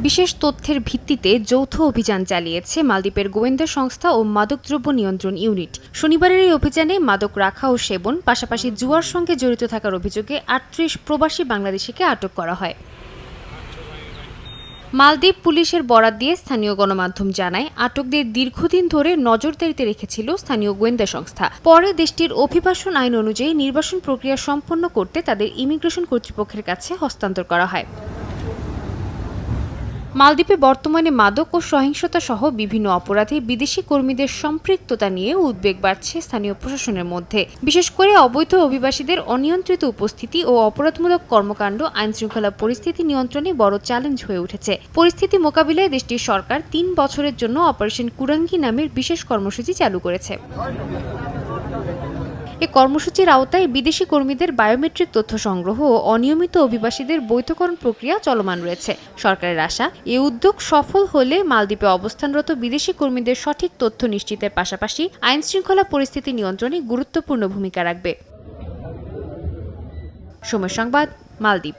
বিশেষ তথ্যের ভিত্তিতে যৌথ অভিযান চালিয়েছে মালদ্বীপের গোয়েন্দা সংস্থা ও মাদকদ্রব্য নিয়ন্ত্রণ ইউনিট। শনিবারের এই অভিযানে মাদক রাখা ও সেবন, পাশাপাশি জুয়ার সঙ্গে জড়িত থাকার অভিযোগে ৩৮ প্রবাসী বাংলাদেশিকে আটক করা হয়। মালদ্বীপ পুলিশের বরাত দিয়ে স্থানীয় গণমাধ্যম জানায়, আটকদের দীর্ঘদিন ধরে নজরদারিতে রেখেছিল স্থানীয় গোয়েন্দা সংস্থা। পরে দেশটির অভিবাসন আইন অনুযায়ী নির্বাসন প্রক্রিয়া সম্পন্ন করতে তাদের ইমিগ্রেশন কর্তৃপক্ষের কাছে হস্তান্তর করা হয়। মালদ্বীপে বর্তমানে মাদক ও সহিংসতা সহ বিভিন্ন অপরাধে বিদেশি কর্মীদের সম্পৃক্ততা নিয়ে উদ্বেগ বাড়ছে স্থানীয় প্রশাসনের মধ্যে। বিশেষ করে অবৈধ অভিবাসীদের অনিয়ন্ত্রিত উপস্থিতি ও অপরাধমূলক কর্মকাণ্ড আইনশৃঙ্খলা পরিস্থিতি নিয়ন্ত্রণে বড় চ্যালেঞ্জ হয়ে উঠেছে। পরিস্থিতি মোকাবিলায় দেশটির সরকার ৩ বছরের জন্য অপারেশন কুরাঙ্গি নামের বিশেষ কর্মসূচি চালু করেছে। এ কর্মসূচির আওতায় বিদেশি কর্মীদের বায়োমেট্রিক তথ্য সংগ্রহ ও অনিয়মিত অভিবাসীদের বৈধকরণ প্রক্রিয়া চলমান রয়েছে। সরকারের আশা, এ উদ্যোগ সফল হলে মালদ্বীপে অবস্থানরত বিদেশি কর্মীদের সঠিক তথ্য নিশ্চিতের পাশাপাশি আইনশৃঙ্খলা পরিস্থিতি নিয়ন্ত্রণে গুরুত্বপূর্ণ ভূমিকা রাখবে। সময় সংবাদ, মালদ্বীপ।